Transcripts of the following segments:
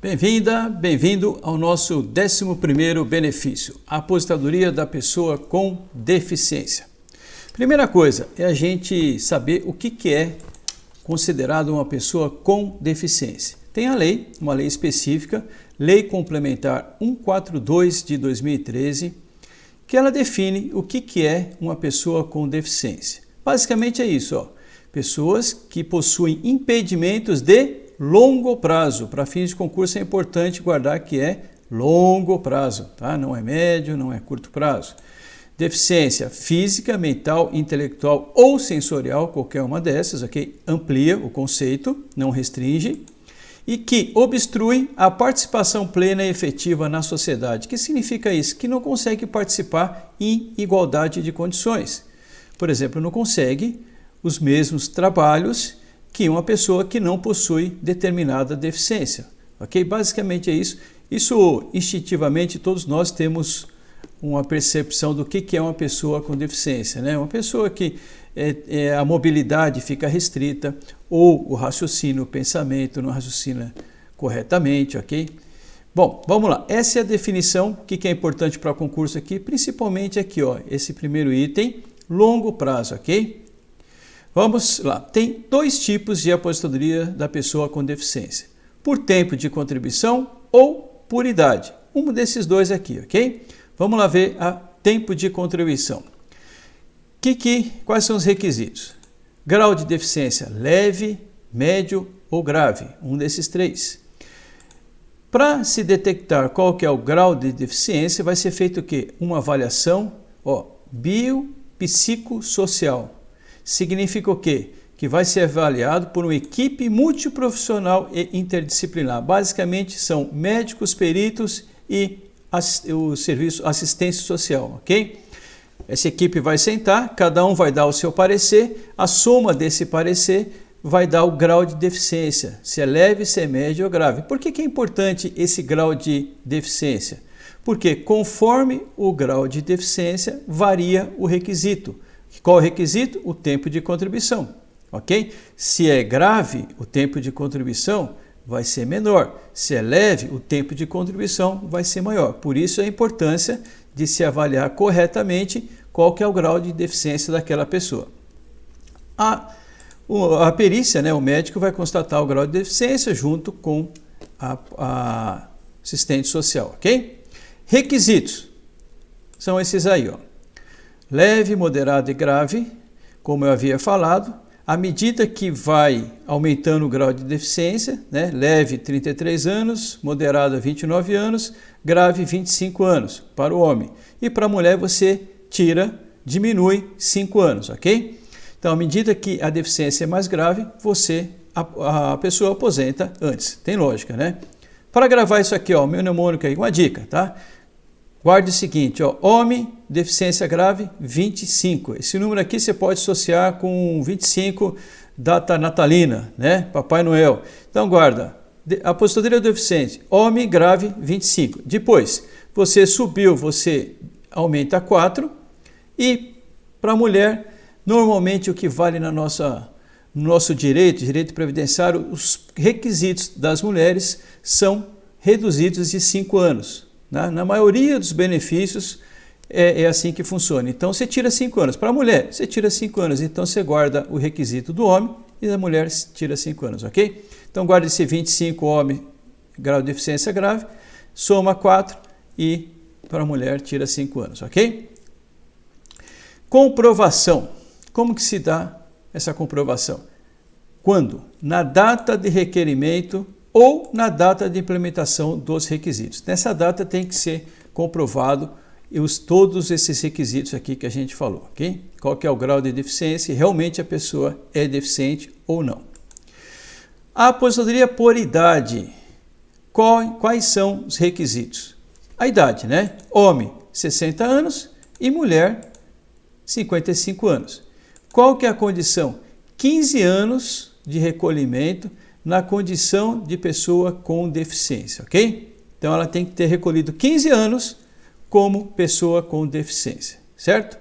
Bem-vinda, bem-vindo ao nosso 11º benefício, a aposentadoria da pessoa com deficiência. Primeira coisa é a gente saber o que é considerado uma pessoa com deficiência. Tem a lei, uma lei específica, Lei Complementar 142 de 2013, que ela define o que é uma pessoa com deficiência. Basicamente é isso, ó, pessoas que possuem impedimentos de longo prazo. Para fins de concurso é importante guardar que é longo prazo, tá? Não é médio, não é curto prazo. Deficiência física, mental, intelectual ou sensorial, qualquer uma dessas, ok? Amplia o conceito, não restringe. E que obstrui a participação plena e efetiva na sociedade. O que significa isso? Que não consegue participar em igualdade de condições. Por exemplo, não consegue os mesmos trabalhos que uma pessoa que não possui determinada deficiência. Ok? Basicamente é isso. Isso, instintivamente, todos nós temos uma percepção do que é uma pessoa com deficiência, né? Uma pessoa que a mobilidade fica restrita ou o raciocínio, o pensamento não raciocina corretamente, ok? Bom, vamos lá. Essa é a definição. O que é importante para o concurso aqui? Principalmente aqui, ó, esse primeiro item, longo prazo, ok? Vamos lá. Tem dois tipos de aposentadoria da pessoa com deficiência. Por tempo de contribuição ou por idade. Um desses dois aqui, ok? Vamos lá ver a tempo de contribuição. Quais são os requisitos? Grau de deficiência leve, médio ou grave. Um desses três. Para se detectar qual que é o grau de deficiência, vai ser feito o quê? Uma avaliação biopsicossocial. Significa o quê? Que vai ser avaliado por uma equipe multiprofissional e interdisciplinar. Basicamente são médicos, peritos e o serviço assistência social, ok? Essa equipe vai sentar, cada um vai dar o seu parecer, a soma desse parecer vai dar o grau de deficiência, se é leve, se é médio ou grave. Por que é importante esse grau de deficiência? Porque conforme o grau de deficiência varia o requisito. Qual é o requisito? O tempo de contribuição, ok? Se é grave, o tempo de contribuição vai ser menor. Se é leve, o tempo de contribuição vai ser maior. Por isso a importância de se avaliar corretamente qual que é o grau de deficiência daquela pessoa. A perícia, né, o médico vai constatar o grau de deficiência junto com a assistente social, ok? Requisitos são esses aí, ó. Leve, moderado e grave, como eu havia falado. À medida que vai aumentando o grau de deficiência, né? Leve 33 anos, moderado 29 anos, grave 25 anos para o homem. E para a mulher você diminui 5 anos, ok? Então, à medida que a deficiência é mais grave, a pessoa aposenta antes. Tem lógica, né? Para gravar isso aqui, ó, meu mnemônico aí, uma dica, tá? Guarde o seguinte, ó, homem, deficiência grave, 25. Esse número aqui você pode associar com 25, data natalina, né? Papai Noel. Então guarda, aposentadoria do deficiente, homem grave, 25. Depois, você subiu, você aumenta 4. E para a mulher, normalmente o que vale no nosso direito previdenciário, os requisitos das mulheres são reduzidos de 5 anos. Na maioria dos benefícios é assim que funciona. Então você tira 5 anos. Para a mulher, você tira 5 anos. Então você guarda o requisito do homem e da mulher tira 5 anos, ok? Então guarda esse 25 homem, grau de deficiência grave, soma 4 e para a mulher tira 5 anos, ok? Comprovação. Como que se dá essa comprovação? Quando? Na data de requerimento ou na data de implementação dos requisitos. Nessa data tem que ser comprovado todos esses requisitos aqui que a gente falou, ok? Qual que é o grau de deficiência e realmente a pessoa é deficiente ou não. A aposentadoria por idade. Quais são os requisitos? A idade, né? Homem, 60 anos e mulher, 55 anos. Qual que é a condição? 15 anos de recolhimento na condição de pessoa com deficiência, ok? Então ela tem que ter recolhido 15 anos como pessoa com deficiência, certo?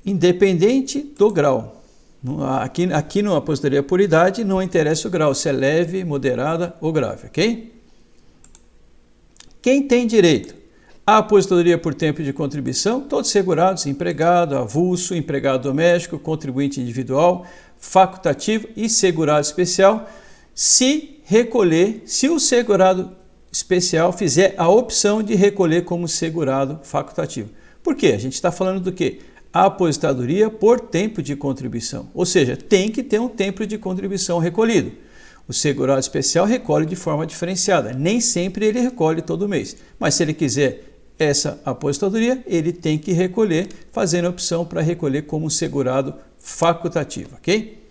Independente do grau. Aqui na aposentadoria por idade não interessa o grau, se é leve, moderada ou grave, ok? Quem tem direito à aposentadoria por tempo de contribuição? Todos segurados, empregado, avulso, empregado doméstico, contribuinte individual, facultativo e segurado especial, se o segurado especial fizer a opção de recolher como segurado facultativo. Por quê? A gente está falando do quê? A aposentadoria por tempo de contribuição, ou seja, tem que ter um tempo de contribuição recolhido. O segurado especial recolhe de forma diferenciada, nem sempre ele recolhe todo mês, mas se ele quiser essa aposentadoria, ele tem que recolher, fazendo a opção para recolher como segurado facultativo, ok?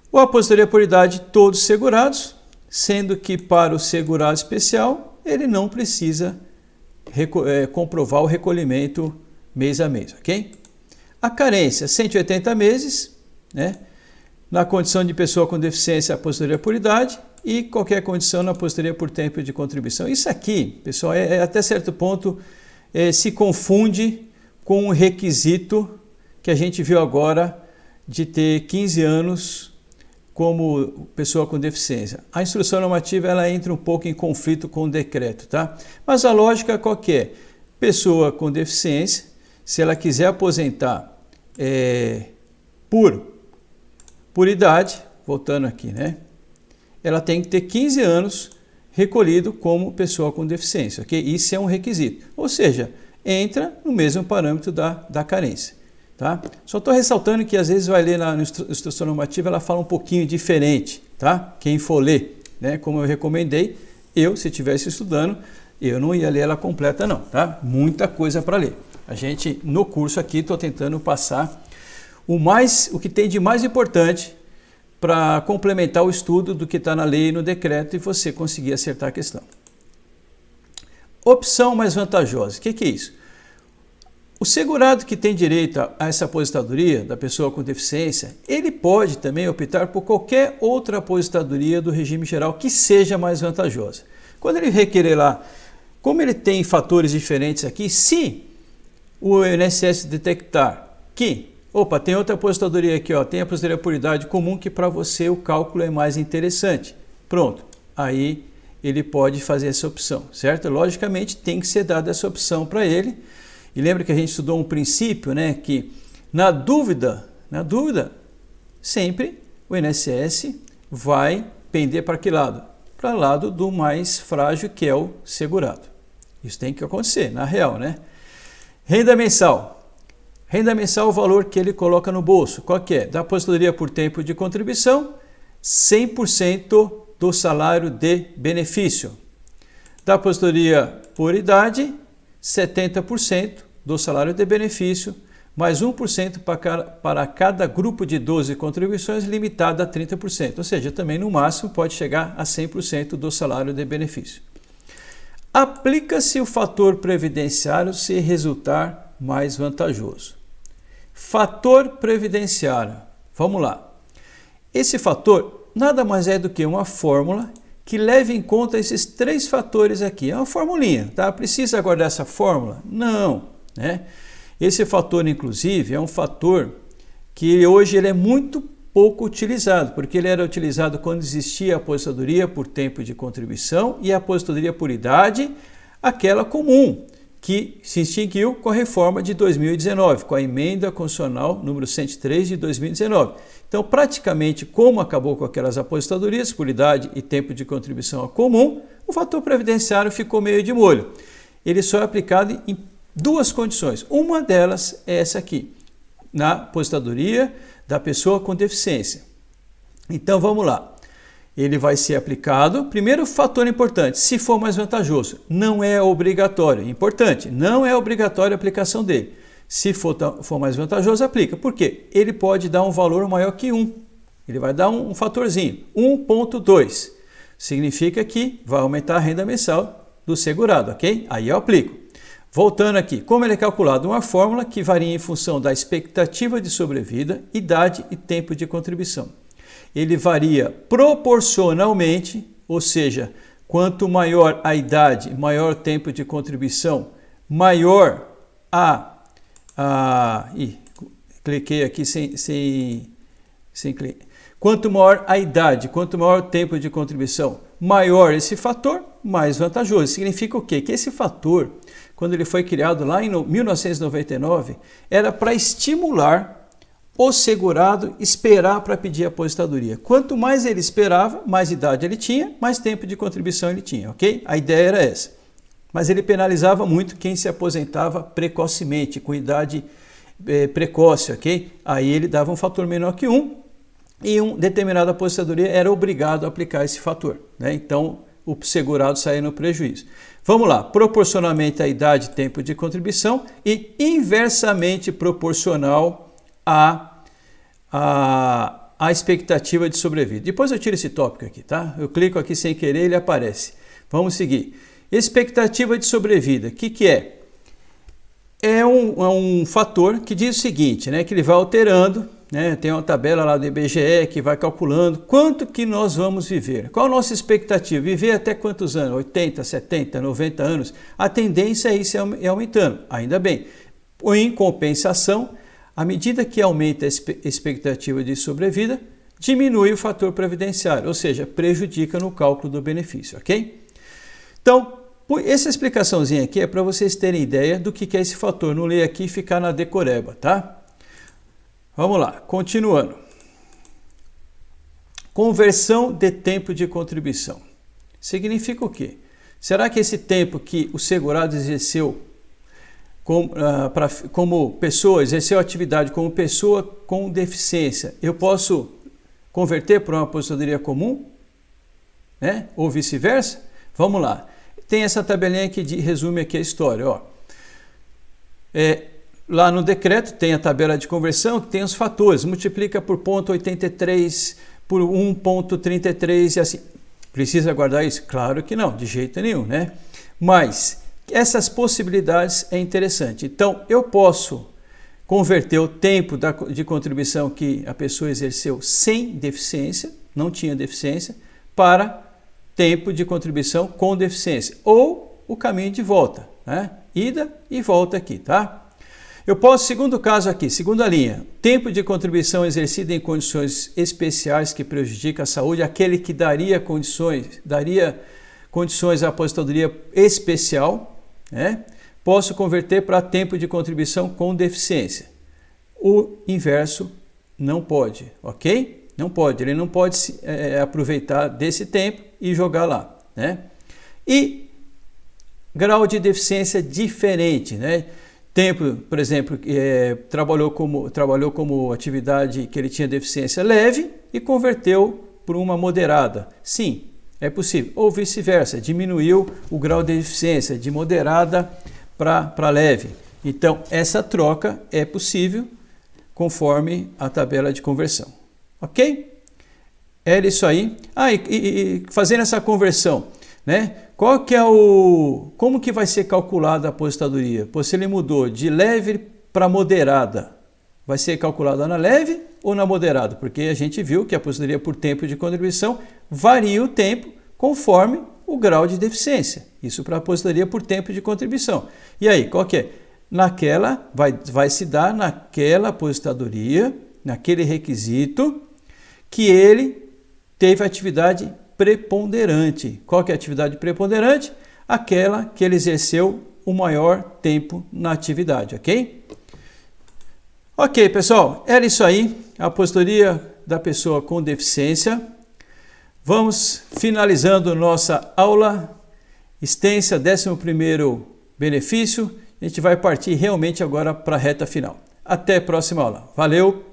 O aposentadoria por idade, todos segurados, sendo que para o segurado especial, ele não precisa comprovar o recolhimento mês a mês, ok? A carência, 180 meses, né? Na condição de pessoa com deficiência, aposentadoria por idade e qualquer condição na aposentadoria por tempo de contribuição. Isso aqui, pessoal, até certo ponto se confunde com o requisito que a gente viu agora de ter 15 anos como pessoa com deficiência. A instrução normativa ela entra um pouco em conflito com o decreto, tá? Mas a lógica qual que é? Pessoa com deficiência, se ela quiser aposentar por idade, voltando aqui, né? Ela tem que ter 15 anos recolhido como pessoa com deficiência, ok? Isso é um requisito, ou seja, entra no mesmo parâmetro da carência, tá? Só estou ressaltando que às vezes vai ler na instrução normativa, ela fala um pouquinho diferente, tá? Quem for ler, né? Como eu recomendei, se estivesse estudando, eu não ia ler ela completa não, tá? Muita coisa para ler. A gente, no curso aqui, estou tentando passar o que tem de mais importante para complementar o estudo do que está na lei e no decreto e você conseguir acertar a questão. Opção mais vantajosa. O que é isso? O segurado que tem direito a essa aposentadoria da pessoa com deficiência, ele pode também optar por qualquer outra aposentadoria do regime geral que seja mais vantajosa. Quando ele requerer lá, como ele tem fatores diferentes aqui, se o INSS detectar que tem outra aposentadoria aqui, tem a aposentadoria por idade comum que para você o cálculo é mais interessante. Pronto, aí ele pode fazer essa opção, certo? Logicamente tem que ser dada essa opção para ele. E lembra que a gente estudou um princípio, né? Que na dúvida, sempre o INSS vai pender para que lado? Para o lado do mais frágil, que é o segurado. Isso tem que acontecer, na real, né? Renda mensal. Renda mensal, o valor que ele coloca no bolso. Qual que é? Da aposentadoria por tempo de contribuição, 100% do salário de benefício. Da aposentadoria por idade, 70% do salário de benefício, mais 1% para cada grupo de 12 contribuições, limitado a 30%. Ou seja, também no máximo pode chegar a 100% do salário de benefício. Aplica-se o fator previdenciário se resultar mais vantajoso. Fator previdenciário. Vamos lá. Esse fator nada mais é do que uma fórmula que leve em conta esses três fatores aqui. É uma formulinha, tá? Precisa guardar essa fórmula? Não, né? Esse fator, inclusive, é um fator que hoje ele é muito pouco utilizado, porque ele era utilizado quando existia a aposentadoria por tempo de contribuição e a aposentadoria por idade, aquela comum, que se extinguiu com a reforma de 2019, com a emenda constitucional número 103 de 2019. Então, praticamente, como acabou com aquelas aposentadorias por idade e tempo de contribuição comum, o fator previdenciário ficou meio de molho. Ele só é aplicado em duas condições. Uma delas é essa aqui, na aposentadoria da pessoa com deficiência. Então, vamos lá. Ele vai ser aplicado, primeiro fator importante, se for mais vantajoso, não é obrigatório, importante, não é obrigatório a aplicação dele. Se for mais vantajoso, aplica. Por quê? Ele pode dar um valor maior que 1, ele vai dar um fatorzinho, 1,2, significa que vai aumentar a renda mensal do segurado, ok? Aí eu aplico. Voltando aqui, como ele é calculado? Uma fórmula que varia em função da expectativa de sobrevida, idade e tempo de contribuição. Ele varia proporcionalmente, ou seja, quanto maior a idade, maior o tempo de contribuição, maior cliquei aqui sem Quanto maior a idade, quanto maior o tempo de contribuição, maior esse fator, mais vantajoso. Significa o quê? Que esse fator, quando ele foi criado lá em 1999, era para estimular o segurado esperar para pedir a aposentadoria. Quanto mais ele esperava, mais idade ele tinha, mais tempo de contribuição ele tinha, ok? A ideia era essa. Mas ele penalizava muito quem se aposentava precocemente, com idade precoce, ok? Aí ele dava um fator menor que 1 e uma determinada aposentadoria era obrigado a aplicar esse fator, né? Então, o segurado saía no prejuízo. Vamos lá, proporcionalmente à idade e tempo de contribuição e inversamente proporcional à expectativa de sobrevida. Depois eu tiro esse tópico aqui, tá? Eu clico aqui sem querer, ele aparece. Vamos seguir. Expectativa de sobrevida, o que é? É um fator que diz o seguinte, né? Que ele vai alterando, né? Tem uma tabela lá do IBGE que vai calculando quanto que nós vamos viver. Qual a nossa expectativa? Viver até quantos anos? 80, 70, 90 anos? A tendência é isso é aumentando, ainda bem. Em compensação, à medida que aumenta a expectativa de sobrevida, diminui o fator previdenciário, ou seja, prejudica no cálculo do benefício, ok? Então, essa explicaçãozinha aqui é para vocês terem ideia do que é esse fator. Não ler aqui e ficar na decoreba, tá? Vamos lá, continuando. Conversão de tempo de contribuição. Significa o quê? Será que esse tempo que o segurado exerceu como pessoa, exerceu atividade como pessoa com deficiência, eu posso converter para uma aposentadoria comum? Né? Ou vice-versa? Vamos lá. Tem essa tabelinha que resume aqui a história. Ó. Lá no decreto tem a tabela de conversão que tem os fatores. Multiplica por 0,83, por 1,33 e assim. Precisa guardar isso? Claro que não, de jeito nenhum, né? Mas essas possibilidades é interessante. Então, eu posso converter o tempo de contribuição que a pessoa exerceu sem deficiência, não tinha deficiência, para tempo de contribuição com deficiência, ou o caminho de volta, né? Ida e volta aqui, tá? Eu posso, segundo caso aqui, segunda linha, tempo de contribuição exercido em condições especiais que prejudicam a saúde, aquele que daria condições à aposentadoria especial, né? Posso converter para tempo de contribuição com deficiência. O inverso não pode, ok? Não pode, ele não pode aproveitar desse tempo e jogar lá, né? E grau de deficiência diferente, né? Tempo, por exemplo, trabalhou como atividade que ele tinha deficiência leve e converteu por uma moderada. Sim, é possível. Ou vice-versa, diminuiu o grau de deficiência de moderada para leve. Então, essa troca é possível conforme a tabela de conversão. Ok? Era isso aí. E fazendo essa conversão, né? Como que vai ser calculada a aposentadoria? Se ele mudou de leve para moderada, vai ser calculada na leve ou na moderada? Porque a gente viu que a aposentadoria por tempo de contribuição varia o tempo conforme o grau de deficiência. Isso para a aposentadoria por tempo de contribuição. E aí, qual que é? Vai se dar naquela aposentadoria, naquele requisito que ele teve atividade preponderante. Qual que é a atividade preponderante? Aquela que ele exerceu o maior tempo na atividade, ok? Ok, pessoal, era isso aí, a aposentadoria da pessoa com deficiência. Vamos finalizando nossa aula extensa, 11º benefício. A gente vai partir realmente agora para a reta final. Até a próxima aula. Valeu!